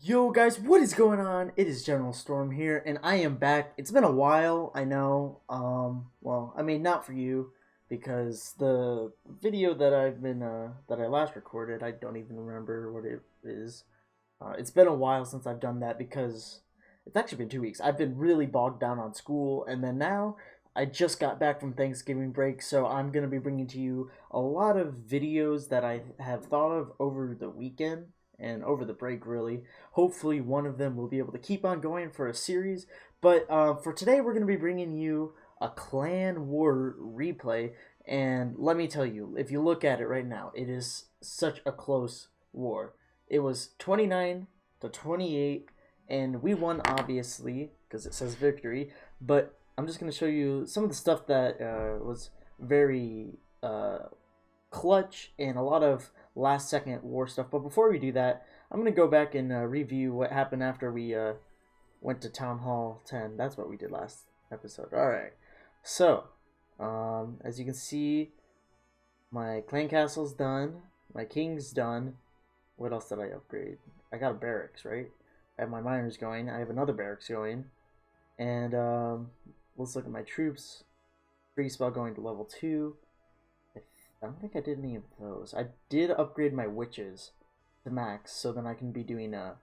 Yo guys, what is going on? It is General Storm here, and I am back. It's been a while, I know. Well, I mean, not for you, because the video that that I last recorded, I don't even remember what it is. It's been a while since I've done that because it's actually been 2 weeks. I've been really bogged down on school, and then now I just got back from Thanksgiving break, so I'm gonna be bringing to you a lot of videos that I have thought of over the weekend and over the break, really. Hopefully, one of them will be able to keep on going for a series. But for today, we're going to be bringing you a Clan War replay. And let me tell you, if you look at it right now, it is such a close war. It was 29-28, and we won, obviously, because it says victory. But I'm just going to show you some of the stuff that was very clutch and a lot of last second war stuff. But before we do that, I'm going to go back and review what happened after we went to Town Hall 10. That's what we did last episode. Alright. So, as you can see, my clan castle's done. My king's done. What else did I upgrade? I got a barracks, right? I have my miners going. I have another barracks going. And let's look at my troops. Free spell going to level 2. I don't think I did any of those. I did upgrade my witches to max, so then I can be doing a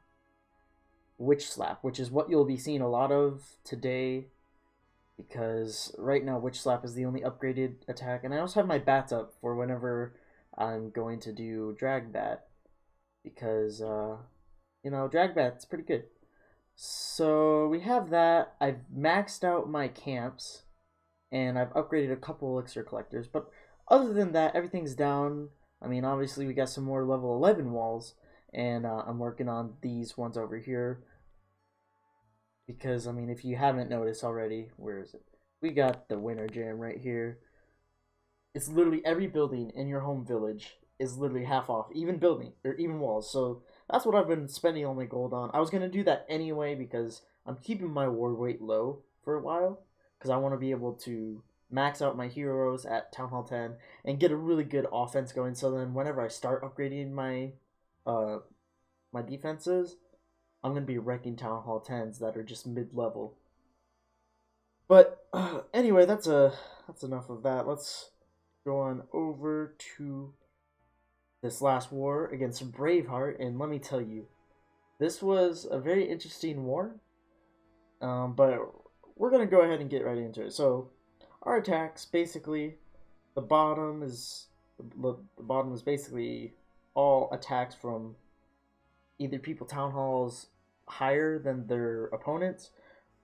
witch slap, which is what you'll be seeing a lot of today, because right now witch slap is the only upgraded attack, and I also have my bats up for whenever I'm going to do drag bat, because drag bat's pretty good. So we have that. I've maxed out my camps, and I've upgraded a couple elixir collectors, but other than that, everything's down. I mean, obviously, we got some more level 11 walls, and I'm working on these ones over here. Because, I mean, if you haven't noticed already, where is it? We got the winter jam right here. It's literally every building in your home village is literally half off, even building, or even walls. So that's what I've been spending all my gold on. I was going to do that anyway because I'm keeping my war weight low for a while. Because I want to be able to max out my heroes at Town Hall 10 and get a really good offense going. So then whenever I start upgrading my defenses, I'm gonna be wrecking Town Hall 10s that are just mid level. But anyway, that's enough of that. Let's go on over to this last war against Braveheart, and let me tell you, this was a very interesting war. But we're gonna go ahead and get right into it. So our attacks, basically, the bottom is basically all attacks from either people town halls higher than their opponents,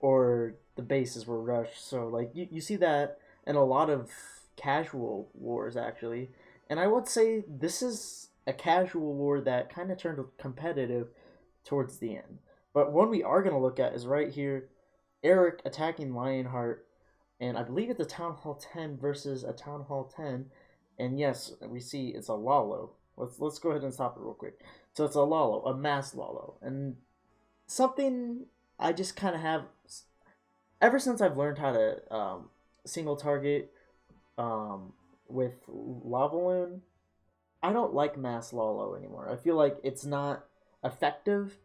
or the bases were rushed. So like you see that in a lot of casual wars actually, and I would say this is a casual war that kind of turned competitive towards the end. But one we are going to look at is right here, Eric attacking Lionheart, and I believe it's a Town Hall 10 versus a Town Hall 10. And yes, we see it's a Lalo. Let's go ahead and stop it real quick. So it's a Lalo, a mass Lalo, and something I just kind of have ever since I've learned how to single target with Lavaloon. I don't like mass Lalo anymore. I feel like it's not effective,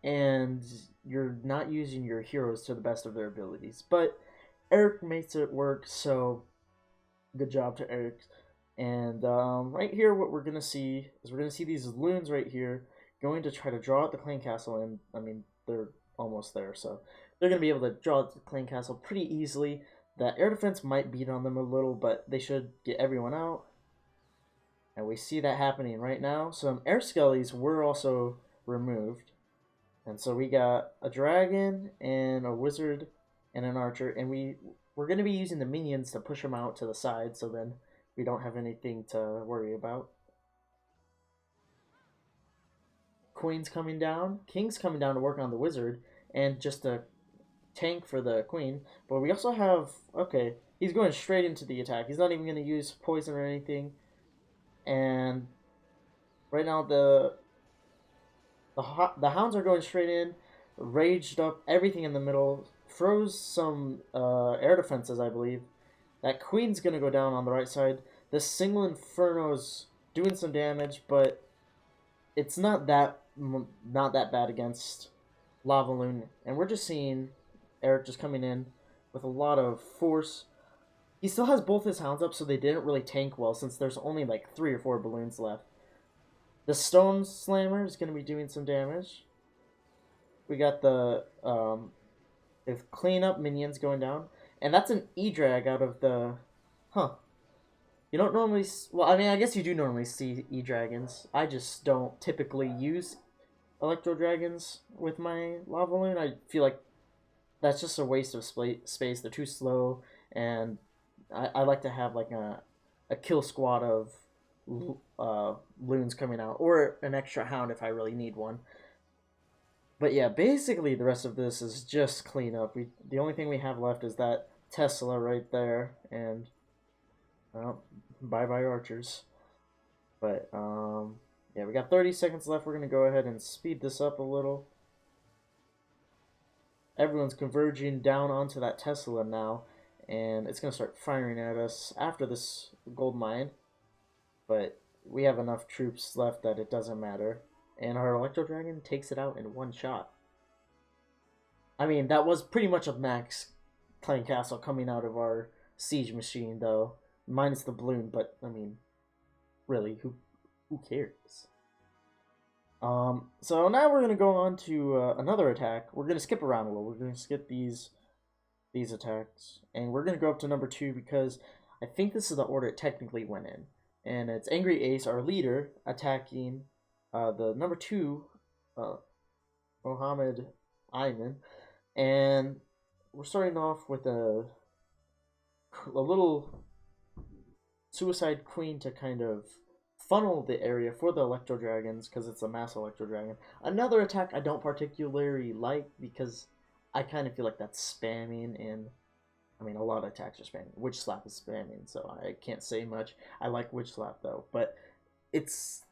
and you're not using your heroes to the best of their abilities. But Eric makes it work, so good job to Eric. And right here, what we're gonna see is we're gonna see these loons right here going to try to draw out the clan castle, and I mean they're almost there, so they're gonna be able to draw out the clan castle pretty easily. That air defense might beat on them a little, but they should get everyone out. And we see that happening right now. Some air skellies were also removed, and so we got a dragon and a wizard and an archer, and we're gonna be using the minions to push them out to the side, so then we don't have anything to worry about. Queen's coming down. King's coming down to work on the wizard and just a tank for the queen. But we also have, okay, he's going straight into the attack. He's not even going to use poison or anything. And right now the hounds are going straight in, raged up, everything in the middle, throws some air defenses, I believe. That queen's going to go down on the right side. This single inferno's doing some damage, but it's not that not that bad against Lava Loon, and we're just seeing Eric just coming in with a lot of force. He still has both his hounds up, so they didn't really tank well since there's only like 3 or 4 balloons left. The Stone Slammer is going to be doing some damage. We got the cleanup minions going down, and that's an E-Drag out of the... Huh. You don't normally... Well, I mean, I guess you do normally see E-Dragons. I just don't typically use Electro Dragons with my Lava Loon. I feel like that's just a waste of space. They're too slow, and I like to have like a kill squad of loons coming out, or an extra hound if I really need one. But yeah, basically the rest of this is just cleanup. The only thing we have left is that Tesla right there, and well, bye bye archers. But yeah, we got 30 seconds left. We're gonna go ahead and speed this up a little. Everyone's converging down onto that Tesla now, and it's gonna start firing at us after this gold mine. But we have enough troops left that it doesn't matter. And our Electro Dragon takes it out in one shot. I mean, that was pretty much a max Clan Castle coming out of our siege machine, though. Minus the balloon, but, I mean, really, who cares? So now we're going to go on to another attack. We're going to skip around a little. We're going to skip these attacks. And we're going to go up to number 2 because I think this is the order it technically went in. And it's Angry Ace, our leader, attacking the number 2, Mohammed Ayman. And we're starting off with a little Suicide Queen to kind of funnel the area for the Electro Dragons because it's a mass Electro Dragon. Another attack I don't particularly like because I kind of feel like that's spamming, and I mean a lot of attacks are spamming. Witch Slap is spamming, so I can't say much. I like Witch Slap though, but it's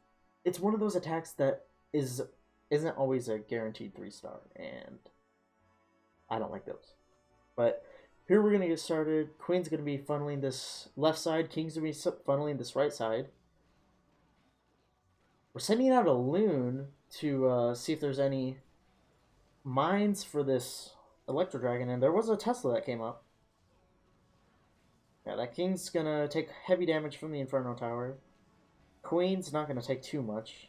one of those attacks that isn't always a guaranteed 3-star, and I don't like those. But here we're going to get started. Queen's going to be funneling this left side. King's going to be funneling this right side. We're sending out a loon to see if there's any mines for this Electro Dragon, and there was a Tesla that came up. Yeah, that King's going to take heavy damage from the Inferno Tower. Queen's not going to take too much.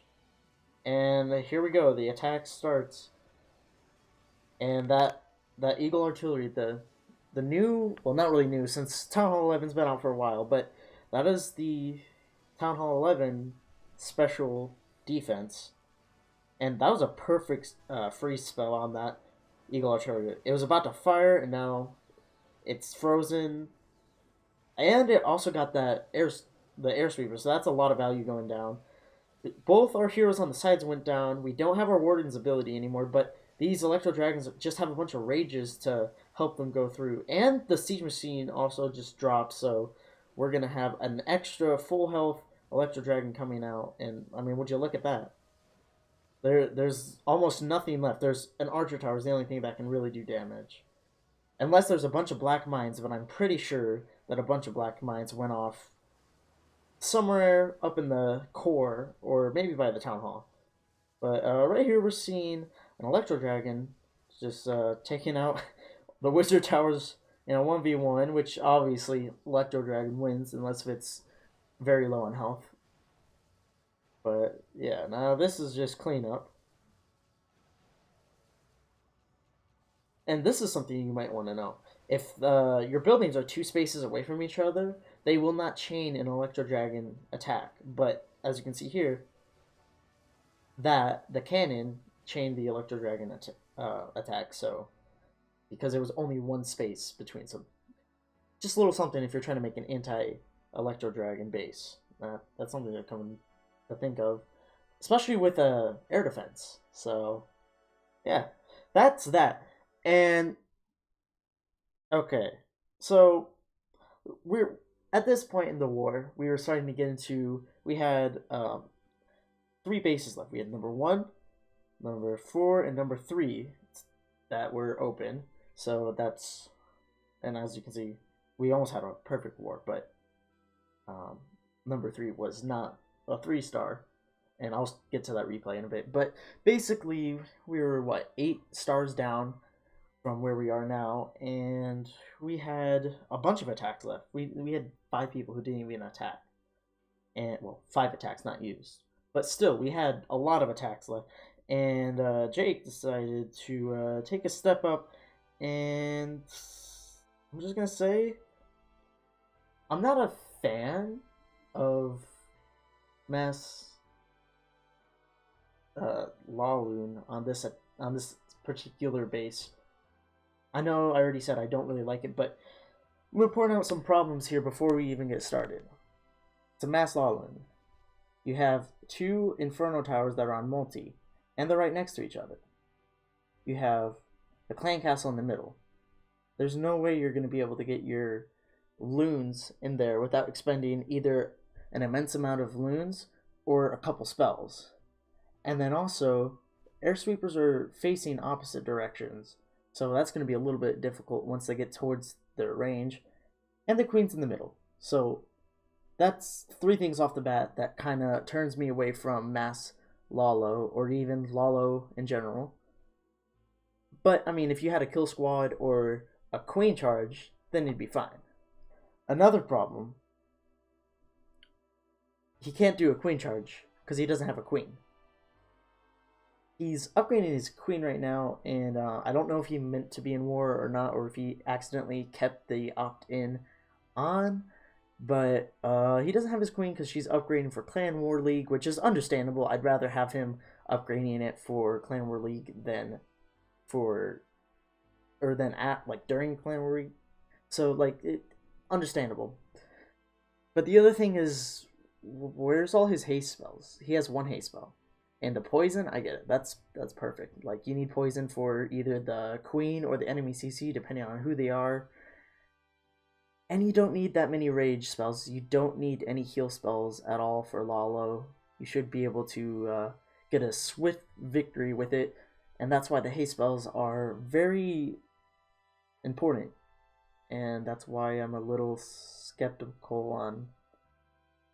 And here we go. The attack starts. And that Eagle Artillery, the new, well, not really new since Town Hall 11's been out for a while, but that is the Town Hall 11 special defense. And that was a perfect freeze spell on that Eagle Artillery. It was about to fire, and now it's frozen. And it also got that the air sweeper, so that's a lot of value going down. Both our heroes on the sides went down. We don't have our Warden's ability anymore, but these Electro Dragons just have a bunch of rages to help them go through. And the Siege Machine also just dropped, so we're going to have an extra full health Electro Dragon coming out. And, I mean, would you look at that? There's almost nothing left. There's an Archer Tower is the only thing that can really do damage. Unless there's a bunch of black mines, but I'm pretty sure that a bunch of black mines went off somewhere up in the core, or maybe by the Town Hall. But right here we're seeing an Electro Dragon just taking out the Wizard Towers in a 1v1, which obviously Electro Dragon wins unless it's very low on health. But yeah, now this is just cleanup. And this is something you might want to know. If your buildings are 2 spaces away from each other, they will not chain an Electro Dragon attack. But as you can see here, that the cannon chained the Electro Dragon attack. So because there was only 1 space between, so just a little something if you're trying to make an anti-Electro Dragon base. That's something to come to think of, especially with air defense. So yeah, that's that. And okay, so we're at this point in the war, we were starting to get into. We had 3 bases left. We had number 1, number 4, and number 3 that were open. So that's, and as you can see, we almost had a perfect war, but number 3 was not a 3-star, and I'll get to that replay in a bit. But basically, we were what 8 stars down from where we are now, and we had a bunch of attacks left. We had 5 people who didn't even attack, and well, 5 attacks not used, but still we had a lot of attacks left. And Jake decided to take a step up, and I'm just gonna say I'm not a fan of Mass Laloon on this particular base. I know I already said I don't really like it, but I'm gonna point out some problems here before we even get started. It's a Mass Laloon. You have 2 Inferno towers that are on multi, and they're right next to each other. You have the clan castle in the middle. There's no way you're gonna be able to get your loons in there without expending either an immense amount of loons or a couple spells. And then also, air sweepers are facing opposite directions, so that's going to be a little bit difficult once they get towards their range. And the queen's in the middle. So that's 3 things off the bat that kind of turns me away from Mass Lalo, or even Lalo in general. But, I mean, if you had a kill squad or a queen charge, then you'd be fine. Another problem, he can't do a queen charge because he doesn't have a queen. He's upgrading his queen right now, and I don't know if he meant to be in war or not, or if he accidentally kept the opt-in on, but he doesn't have his queen because she's upgrading for Clan War League, which is understandable. I'd rather have him upgrading it for Clan War League than during Clan War League. So, like, understandable. But the other thing is, where's all his haste spells? He has 1 haste spell. And the poison, I get it. That's perfect. Like, you need poison for either the queen or the enemy CC, depending on who they are. And you don't need that many rage spells. You don't need any heal spells at all for Lalo. You should be able to get a swift victory with it. And that's why the haste spells are very important. And that's why I'm a little skeptical on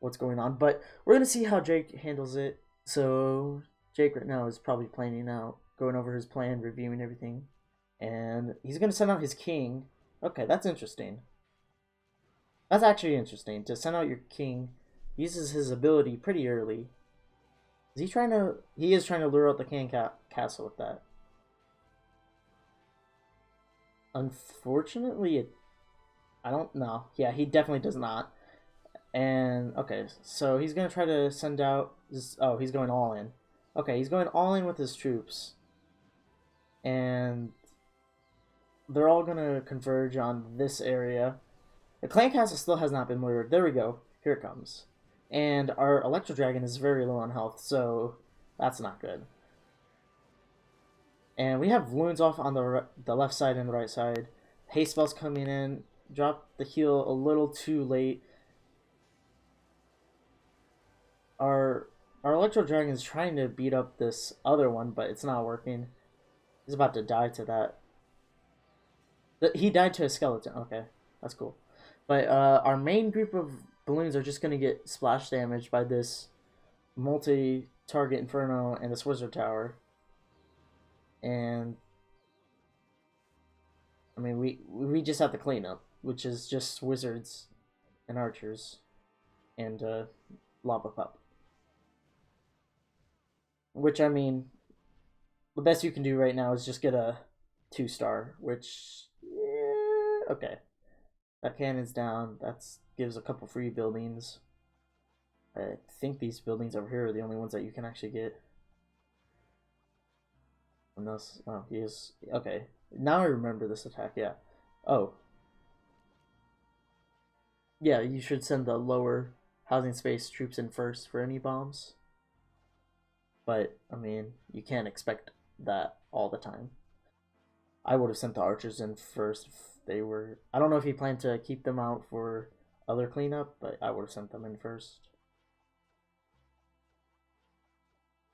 what's going on. But we're going to see how Jake handles it. So Jake right now is probably planning out, going over his plan, reviewing everything. And he's going to send out his king. Okay, that's interesting. That's actually interesting. To send out your king, he uses his ability pretty early. Is he trying to... He is trying to lure out the clan castle with that. Unfortunately, I don't know. Yeah, he definitely does not. And, okay, so he's going to try to send out... Oh, he's going all in. Okay, he's going all in with his troops. And they're all going to converge on this area. The clan castle still has not been murdered. There we go. Here it comes. And our Electro Dragon is very low on health, so that's not good. And we have loons off on the left side and the right side. Haste spells coming in. Drop the heal a little too late. Our Electro Dragon is trying to beat up this other one, but it's not working. He's about to die to that. He died to a skeleton. Okay, that's cool. But our main group of balloons are just going to get splash damage by this multi-target Inferno and this Wizard Tower. And I mean, we just have to clean up, which is just wizards and archers and Lava Pup. Which, I mean, the best you can do right now is just get a 2-star, which, yeah, okay. That cannon's down. That gives a couple free buildings. I think these buildings over here are the only ones that you can actually get. Unless, oh, he is, okay. Now I remember this attack, yeah. Oh. Yeah, you should send the lower housing space troops in first for any bombs. But, I mean, you can't expect that all the time. I would have sent the archers in first if they were... I don't know if he planned to keep them out for other cleanup, but I would have sent them in first.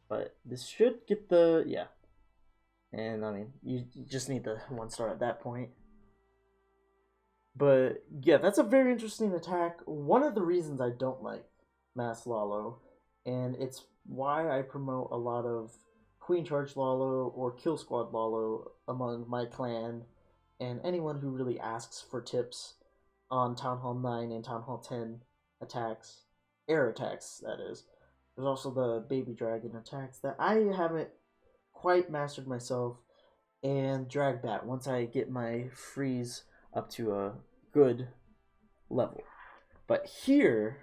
But this should get the... yeah. And, I mean, you just need the 1-star at that point. But, yeah, that's a very interesting attack. One of the reasons I don't like Mass Lalo and it's why I promote a lot of Queen Charge Lalo or Kill Squad Lalo among my clan and anyone who really asks for tips on Town Hall 9 and Town Hall 10 attacks, air attacks, that is. There's also the Baby Dragon attacks that I haven't quite mastered myself, and Drag Bat once I get my freeze up to a good level. But here,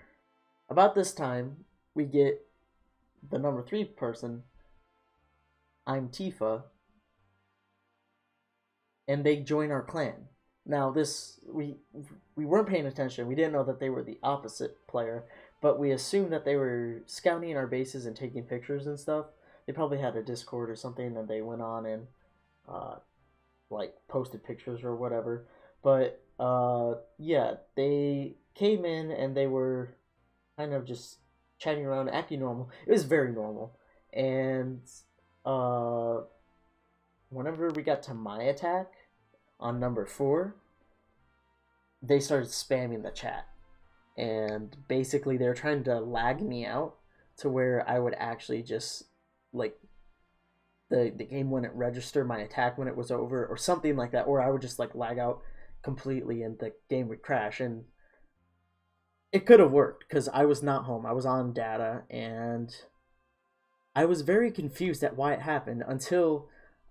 about this time, we get the number 3 person, I'm Tifa, and they join our clan. Now this we weren't paying attention. We didn't know that they were the opposite player, but we assumed that they were scouting our bases and taking pictures and stuff. They probably had a Discord or something, and they went on and uh, like posted pictures or whatever. But yeah, they came in and they were kind of just chatting around, acting normal. It was very normal, and uh, whenever we got to my attack on number 4, they started spamming the chat. And basically, they were trying to lag me out to where I would actually just, like, the game wouldn't register my attack when it was over or something like that. Or I would just, like, lag out completely and the game would crash. And it could have worked because I was not home. I was on data and I was very confused at why it happened until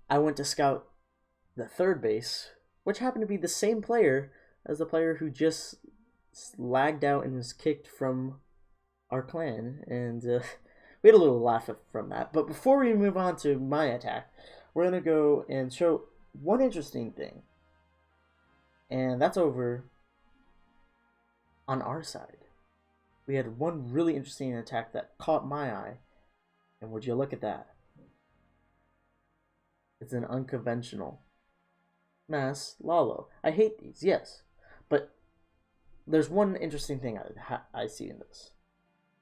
I went to scout the third base, which happened to be the same player as the player who just lagged out and was kicked from our clan, and we had a little laugh from that. But before we move on to my attack, we're gonna go and show one interesting thing, and that's over on our side. We had one really interesting attack that caught my eye, and would you look at that? It's an unconventional Mass Lalo. I hate these, yes, but there's one interesting thing I see in this.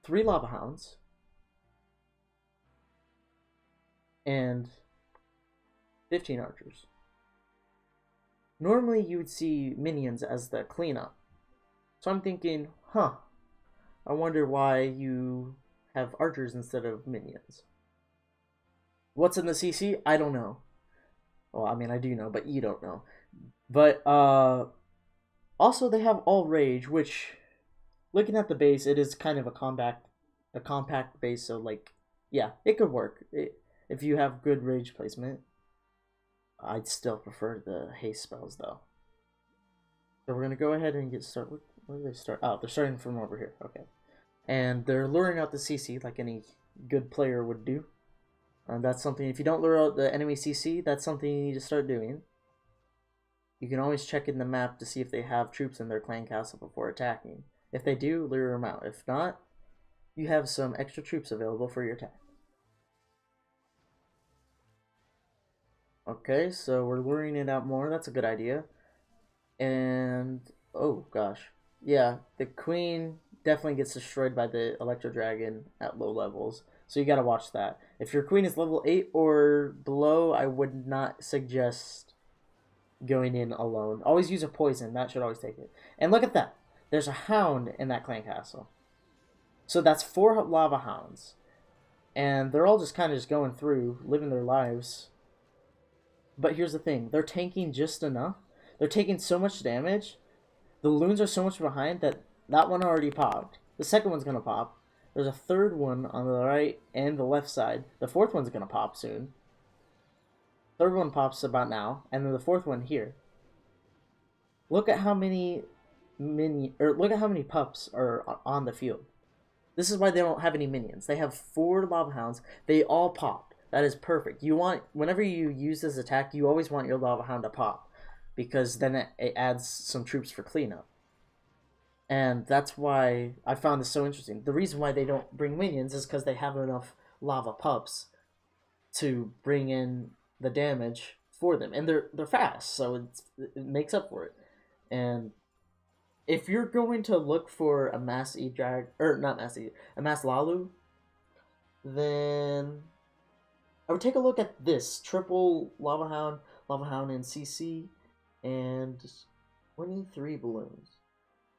3 Lava Hounds and 15 archers. Normally you would see minions as the cleanup. So I'm thinking, I wonder why you have archers instead of minions. What's in the CC? I don't know. Well, I mean, I do know, but you don't know. But also they have all rage, which, looking at the base, it is kind of a compact base. So like, yeah, it could work if you have good rage placement. I'd still prefer the haste spells though. So we're gonna go ahead and get started. Where do they start? Oh, they're starting from over here. Okay, and they're luring out the CC like any good player would do. That's something, if you don't lure out the enemy CC, that's something you need to start doing. You can always check in the map to see if they have troops in their clan castle before attacking. If they do, lure them out. If not, you have some extra troops available for your attack. Okay, so we're luring it out more. That's a good idea. And, oh gosh. Yeah, the queen definitely gets destroyed by the Electro Dragon at low levels. So you gotta watch that. If your queen is level 8 or below, I would not suggest going in alone. Always use a poison. That should always take it. And look at that. There's a hound in that clan castle. So that's 4 lava hounds. And they're all just kind of just going through, living their lives. But here's the thing. They're tanking just enough. They're taking so much damage. The loons are so much behind that one already popped. The second one's going to pop. There's a third one on the right and the left side. The fourth one's going to pop soon. Third one pops about now. And then the fourth one here. Look at how many look at how many pups are on the field. This is why they don't have any minions. They have 4 lava hounds. They all pop. That is perfect. You want, whenever you use this attack, you always want your lava hound to pop, because then it adds some troops for cleanup. And that's why I found this so interesting. The reason why they don't bring minions is because they have enough lava pups to bring in the damage for them, and they're fast, so it makes up for it. And if you're going to look for a mass E-Drag, or not mass E, a mass Lalu, then I would take a look at this triple Lava Hound, and CC, and 23 balloons.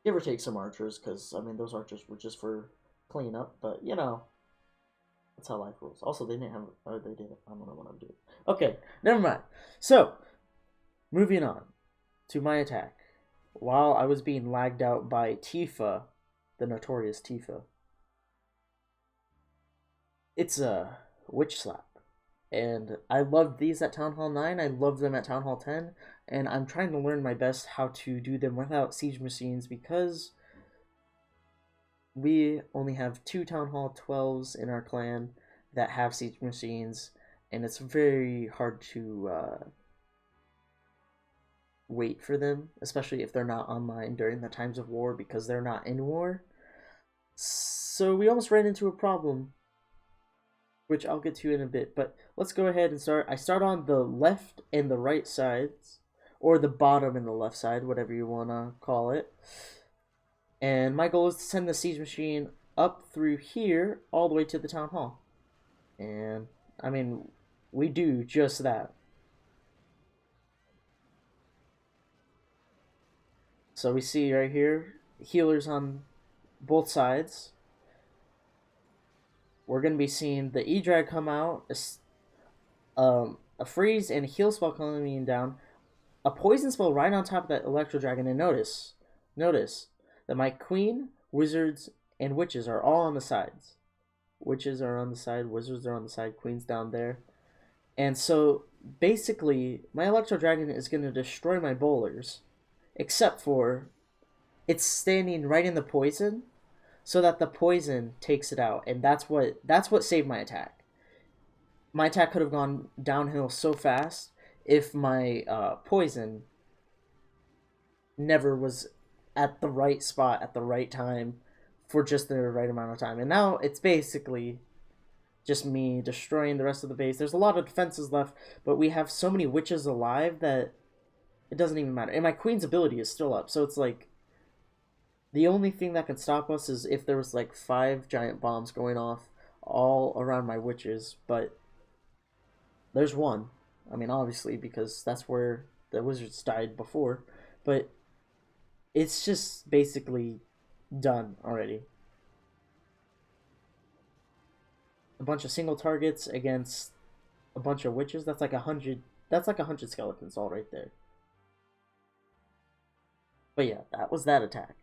Give or take some archers, because, I mean, those archers were just for cleanup, but, you know, That's how life rules. Also, they didn't have. Oh, they did. I don't know what I'm doing. Okay, never mind. So, moving on to my attack. While I was being lagged out by Tifa, the notorious Tifa, it's a witch slap. And I loved these at Town Hall 9. I loved them at Town Hall 10. And I'm trying to learn my best how to do them without siege machines because we only have 2 Town Hall 12s in our clan that have siege machines. And it's very hard to wait for them, especially if they're not online during the times of war because they're not in war. So we almost ran into a problem, which I'll get to in a bit. But let's go ahead and start. I start on the left and the right sides, or the bottom and the left side, whatever you want to call it. And my goal is to send the siege machine up through here all the way to the town hall. And, I mean, we do just that. So we see right here, healers on both sides. We're going to be seeing the E-Drag come out, a freeze and a heal spell coming down, a poison spell right on top of that Electro Dragon, and notice that my queen, wizards, and witches are all on the sides. Witches are on the side, wizards are on the side, queen's down there. And so, basically, my Electro Dragon is going to destroy my bowlers, except for it's standing right in the poison, so that the poison takes it out, and that's what saved my attack. My attack could have gone downhill so fast if my poison never was at the right spot at the right time for just the right amount of time. And now it's basically just me destroying the rest of the base. There's a lot of defenses left, but we have so many witches alive that it doesn't even matter. And my queen's ability is still up, so it's like the only thing that can stop us is if there was like 5 giant bombs going off all around my witches, but there's one. I mean, obviously, because that's where the wizards died before, but it's just basically done already. A bunch of single targets against a bunch of witches. That's like 100. That's like 100 skeletons all right there. But yeah, that was that attack.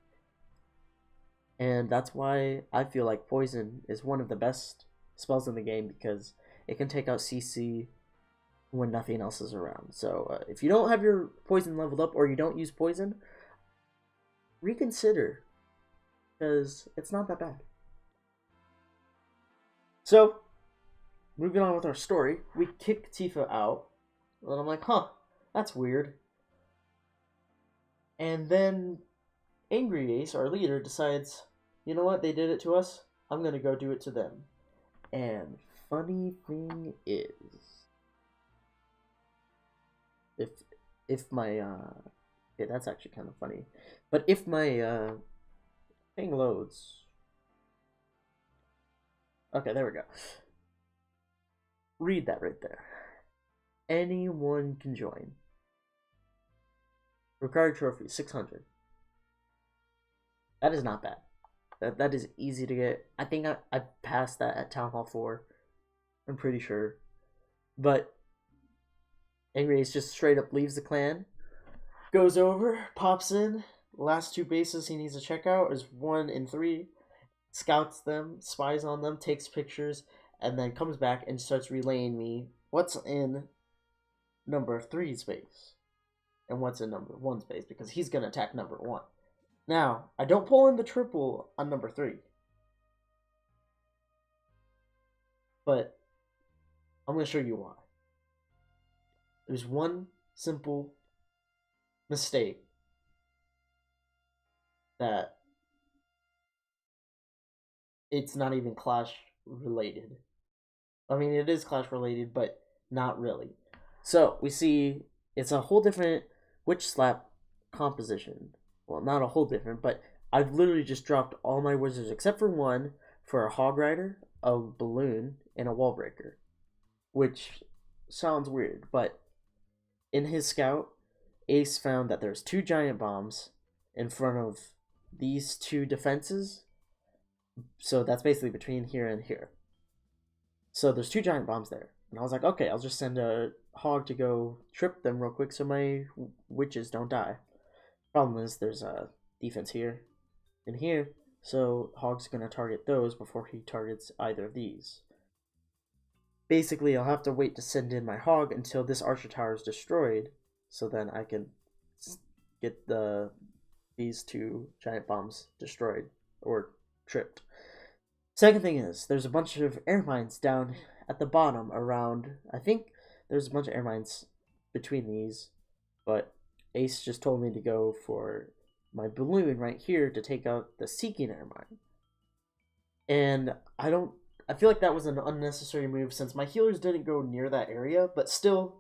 And that's why I feel like poison is one of the best spells in the game, because it can take out CC when nothing else is around. So if you don't have your poison leveled up, or you don't use poison, reconsider, because it's not that bad. So, moving on with our story, we kick Tifa out, and I'm like, huh, that's weird. And then Angry Ace, our leader, decides, you know what, they did it to us, I'm gonna go do it to them. And funny thing is, if my yeah, that's actually kind of funny, but if my thing loads, okay, there we go. Read that right there. Anyone can join. Required trophy 600. That is not bad. That is easy to get. I think I passed that at Town Hall 4. I'm pretty sure. But Angry Ace just straight up leaves the clan, goes over, pops in. Last 2 bases he needs to check out is 1 and 3. Scouts them, spies on them, takes pictures, and then comes back and starts relaying me what's in number 3 space and what's in number 1 space, because he's going to attack number 1. Now, I don't pull in the triple on number 3, but I'm going to show you why. There's one simple mistake that it's not even Clash related. I mean, it is Clash related, but not really. So, we see it's a whole different Witch Slap composition. Well, not a whole different, but I've literally just dropped all my wizards except for 1 for a Hog Rider, a Balloon, and a Wall Breaker. Which sounds weird, but in his scout, Ace found that there's 2 giant bombs in front of these 2 defenses. So that's basically between here and here. So there's two giant bombs there. And I was like, okay, I'll just send a hog to go trip them real quick so my witches don't die. Problem is, there's a defense here and here, so Hog's gonna target those before he targets either of these. Basically, I'll have to wait to send in my Hog until this Archer Tower is destroyed, so then I can get these two giant bombs destroyed or tripped. Second thing is, there's a bunch of air mines down at the bottom around. I think there's a bunch of air mines between these, but Ace just told me to go for my balloon right here to take out the Seeking air mine. And I feel like that was an unnecessary move since my healers didn't go near that area, but still,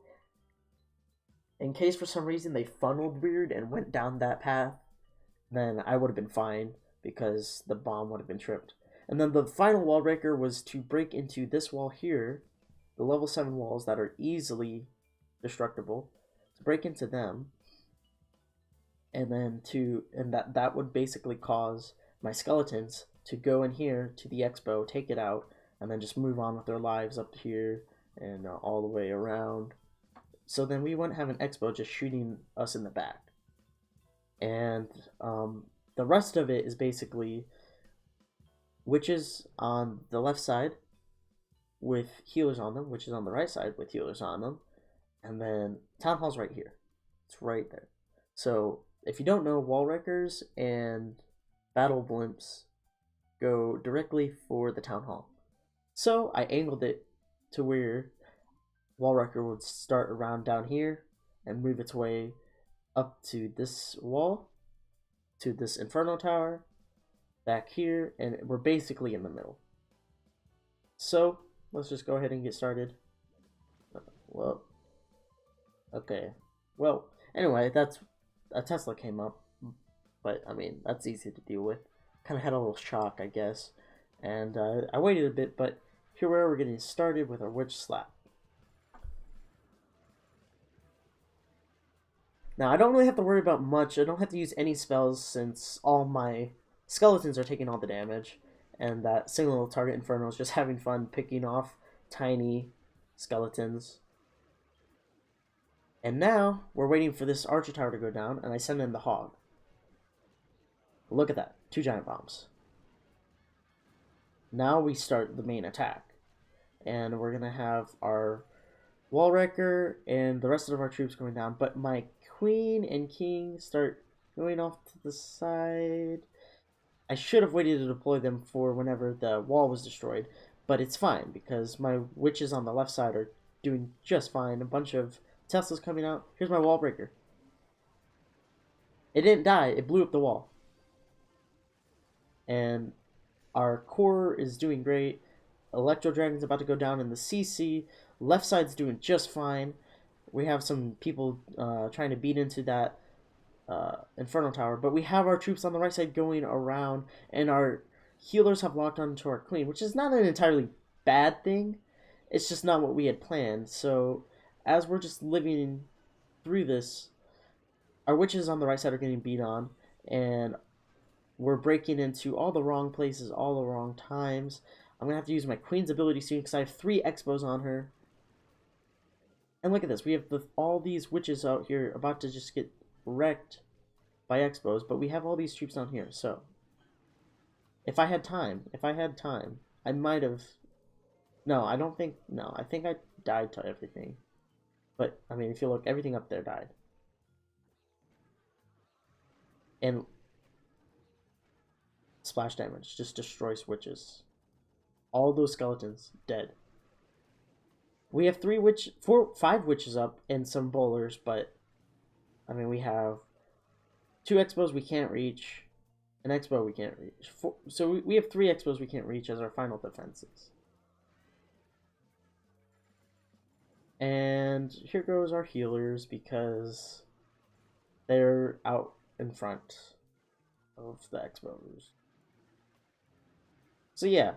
in case for some reason they funneled weird and went down that path, then I would have been fine because the bomb would have been tripped. And then the final wall breaker was to break into this wall here, the level 7 walls that are easily destructible, to break into them, and then that would basically cause my skeletons to go in here to the expo, take it out, and then just move on with their lives up here and all the way around. So then we wouldn't have an expo just shooting us in the back. And the rest of it is basically witches on the left side with healers on them, witches on the right side with healers on them, and then town hall's right here. It's right there. So if you don't know, wall wreckers and battle blimps go directly for the town hall. So I angled it to where wall wrecker would start around down here and move its way up to this wall, to this inferno tower, back here, and we're basically in the middle. So let's just go ahead and get started. Well, okay. Well, anyway, that's a Tesla came up, but I mean that's easy to deal with. Kind of had a little shock, I guess, and I waited a bit, but here we're getting started with our witch slap. Now I don't really have to worry about much. I don't have to use any spells since all my skeletons are taking all the damage, and that single target inferno is just having fun picking off tiny skeletons. And now we're waiting for this archer tower to go down, and I send in the hog. Look at that, 2 giant bombs. Now we start the main attack, and we're gonna have our wall wrecker and the rest of our troops going down, but my queen and king start going off to the side. I should have waited to deploy them for whenever the wall was destroyed, but it's fine because my witches on the left side are doing just fine. A bunch of Teslas coming out. Here's my wall breaker. It didn't die, it blew up the wall. And our core is doing great. Electro Dragon's about to go down in the CC. Left side's doing just fine. We have some people trying to beat into that Inferno Tower, but we have our troops on the right side going around, and our healers have locked onto our queen, which is not an entirely bad thing. It's just not what we had planned. So as we're just living through this, our witches on the right side are getting beat on, and we're breaking into all the wrong places, all the wrong times. I'm going to have to use my queen's ability soon because I have 3 expos on her. And look at this. We have all these witches out here about to just get wrecked by expos, but we have all these troops down here. So if I had time, I might have... No, I don't think... No, I think I died to everything. But, I mean, if you look, everything up there died. And splash damage just destroys witches. All those skeletons dead. We have 5 witches up and some bowlers, but I mean we have 2 expos we can't reach, an expo we can't reach. So we have 3 expos we can't reach as our final defenses. And here goes our healers because they're out in front of the expos. So yeah,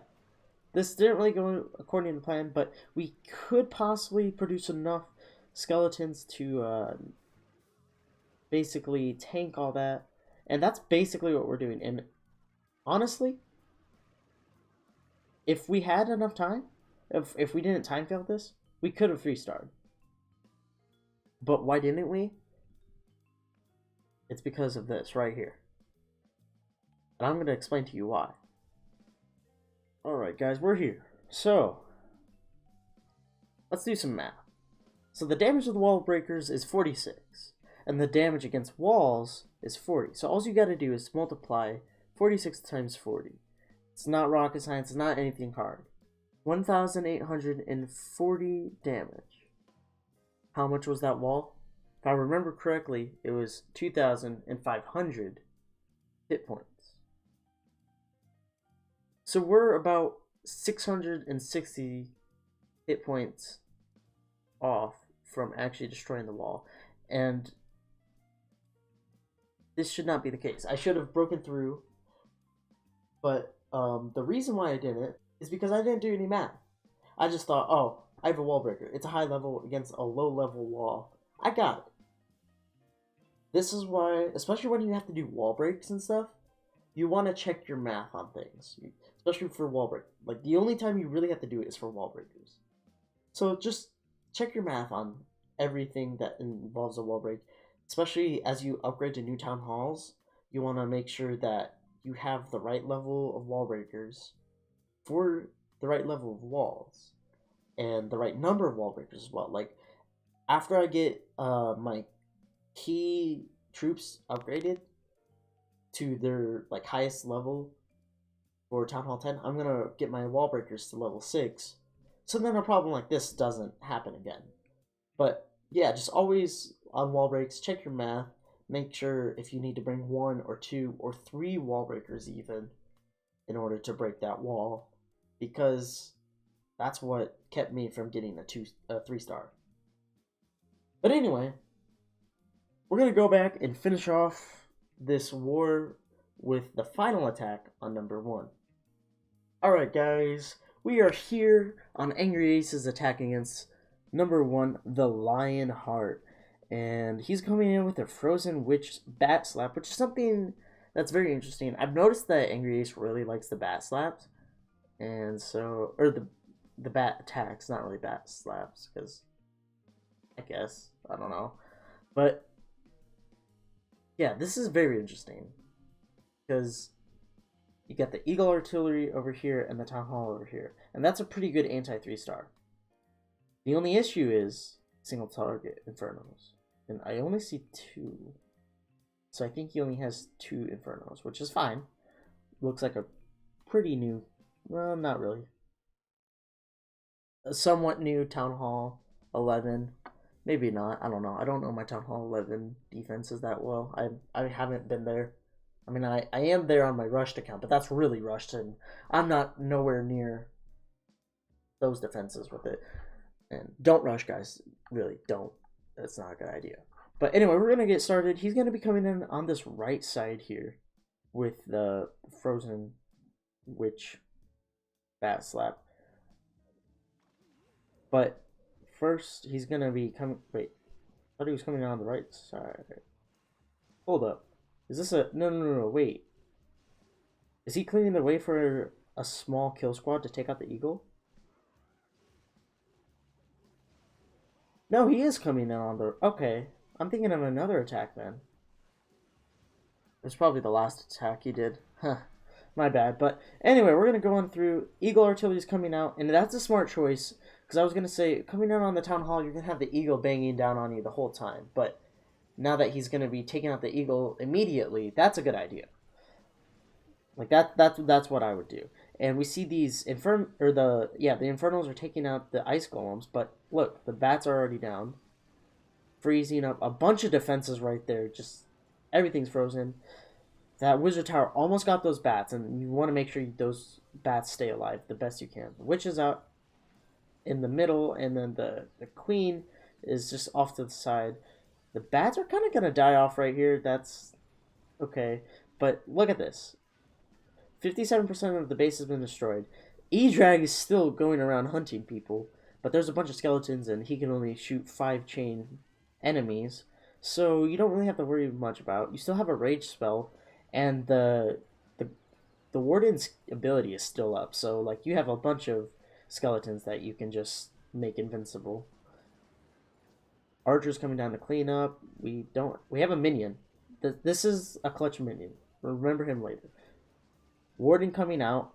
this didn't really go according to plan, but we could possibly produce enough skeletons to basically tank all that. And that's basically what we're doing. And honestly, if we had enough time, If we didn't time fail this, we could have 3-starred. But why didn't we? It's because of this right here. And I'm going to explain to you why. Alright guys, we're here. So, let's do some math. So the damage of the wall breakers is 46. And the damage against walls is 40. So all you got to do is multiply 46 times 40. It's not rocket science, it's not anything hard. 1,840 damage. How much was that wall? If I remember correctly, it was 2,500 hit points. So we're about 660 hit points off from actually destroying the wall. And this should not be the case. I should have broken through, but the reason why I didn't is because I didn't do any math. I just thought, oh, I have a wall breaker. It's a high level against a low level wall. I got it. This is why, especially when you have to do wall breaks and stuff, you want to check your math on things, especially for wall break. Like, the only time you really have to do it is for wall breakers. So just check your math on everything that involves a wall break, especially as you upgrade to new town halls. You want to make sure that you have the right level of wall breakers for the right level of walls and the right number of wall breakers as well. Like, after I get my key troops upgraded to their like highest level for Town Hall 10, I'm gonna get my wall breakers to level 6, so then a problem like this doesn't happen again. But yeah, just always on wall breaks, check your math. Make sure if you need to bring 1 or 2 or 3 wall breakers even in order to break that wall, because that's what kept me from getting a 3-star. But anyway, we're gonna go back and finish off this war with the final attack on number 1. Alright guys, we are here on Angry Ace's attack against number 1, the Lionheart. And he's coming in with a Frozen Witch Bat Slap, which is something that's very interesting. I've noticed that Angry Ace really likes the bat slaps. And so, or the bat attacks, not really bat slaps, because I guess, I don't know. But yeah, this is very interesting, because you got the Eagle Artillery over here and the Town Hall over here, and that's a pretty good anti-3-star. The only issue is single target Infernos, and I only see 2, so I think he only has 2 Infernos, which is fine. Looks like a pretty new, well, not really, a somewhat new Town Hall 11. Maybe not. I don't know. I don't know my Town Hall 11 defenses that well. I haven't been there. I mean, I am there on my rushed account, but that's really rushed, and I'm not nowhere near those defenses with it. And don't rush, guys. Really, don't. That's not a good idea. But anyway, we're going to get started. He's going to be coming in on this right side here with the Frozen Witch Bat Slap. But first, he's going to be coming... Wait. I thought he was coming in on the right side. Hold up. Is this a... No, wait. Is he clearing the way for a small kill squad to take out the Eagle? No, he is coming in on the... Okay. I'm thinking of another attack then. It's probably the last attack he did. Huh. My bad. But anyway, we're going to go on through. Eagle Artillery is coming out, and that's a smart choice. Because I was going to say, coming out on the Town Hall, you're going to have the Eagle banging down on you the whole time. But now that he's going to be taking out the Eagle immediately, that's a good idea. Like, that's what I would do. And we see these the Infernals are taking out the Ice Golems, but look, the bats are already down. Freezing up a bunch of defenses right there. Just everything's frozen. That Wizard Tower almost got those bats, and you want to make sure those bats stay alive the best you can. The Witch is out in the middle, and then the Queen is just off to the side. The bats are kind of going to die off right here. That's okay. But look at this. 57% of the base has been destroyed. E-Drag is still going around hunting people, but there's a bunch of skeletons, and he can only shoot 5 chain enemies, so you don't really have to worry much about. You still have a rage spell, and the Warden's ability is still up, so like you have a bunch of skeletons that you can just make invincible. Archer's coming down to clean up. We have a minion. This is a clutch minion. Remember him later. Warden coming out,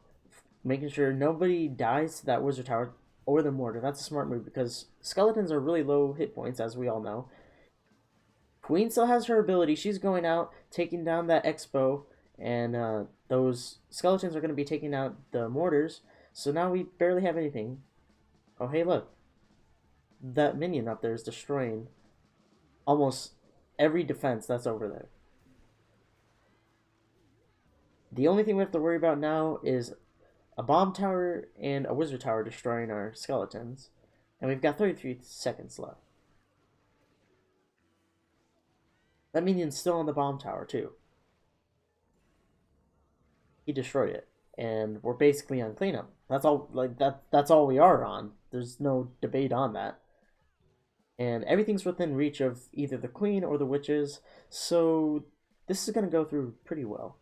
making sure nobody dies to that wizard tower or the mortar. That's a smart move because skeletons are really low hit points, as we all know. Queen still has her ability. She's going out, taking down that expo, and those skeletons are going to be taking out the mortars. So now we barely have anything. Oh, hey, look. That minion up there is destroying almost every defense that's over there. The only thing we have to worry about now is a bomb tower and a wizard tower destroying our skeletons. And we've got 33 seconds left. That minion's still on the bomb tower, too. He destroyed it. And we're basically on cleanup. That's all that's all we are on. There's no debate on that. And everything's within reach of either the queen or the witches, so this is gonna go through pretty well.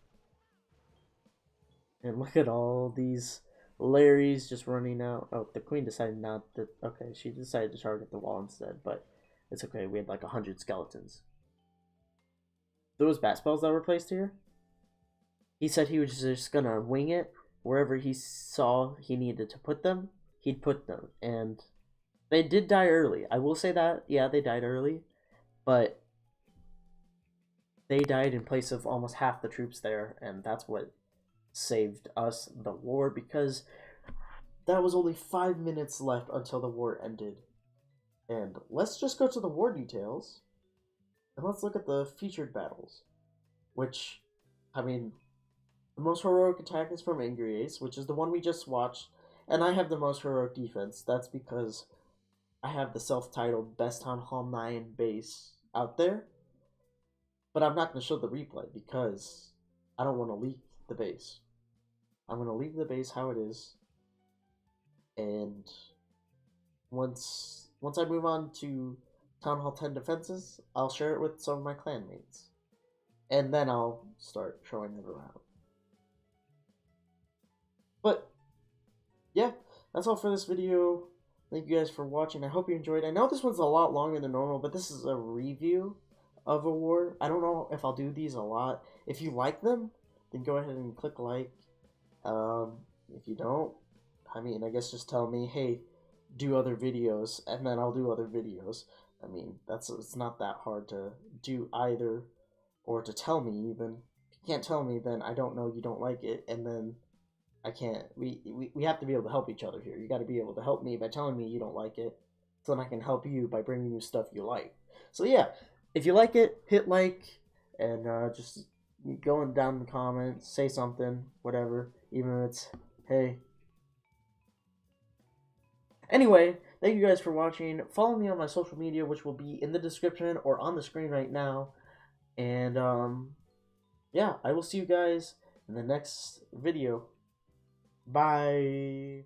And look at all these Larrys just running out. Oh, the queen decided not to. Okay, she decided to target the wall instead, but it's okay. We had like 100 skeletons. Those bat spells that were placed here, he said he was just gonna wing it. Wherever he saw he needed to put them, he'd put them. And they did die early. I will say that. Yeah, they died early. But they died in place of almost half the troops there. And that's what saved us the war, because that was only 5 minutes left until the war ended. And let's just go to the war details. And let's look at the featured battles. Which, I mean, the most heroic attack is from Angry Ace, which is the one we just watched. And I have the most heroic defense. That's because I have the self-titled Best Town Hall 9 base out there. But I'm not going to show the replay because I don't want to leak the base. I'm going to leave the base how it is. And once I move on to Town Hall 10 defenses, I'll share it with some of my clanmates. And then I'll start showing it around. But, yeah, that's all for this video. Thank you guys for watching. I hope you enjoyed. I know this one's a lot longer than normal, but this is a review of a war. I don't know if I'll do these a lot. If you like them, then go ahead and click like. If you don't, I mean, I guess just tell me, hey, do other videos, and then I'll do other videos. I mean, it's not that hard to do either, or to tell me even. If you can't tell me, then I don't know you don't like it, and then I can't. We have to be able to help each other here. You got to be able to help me by telling me you don't like it, so then I can help you by bringing you stuff you like. So yeah, if you like it, hit like, and just go down in the comments, say something, whatever, even if it's, hey. Anyway, thank you guys for watching. Follow me on my social media, which will be in the description or on the screen right now. And, yeah, I will see you guys in the next video. Bye.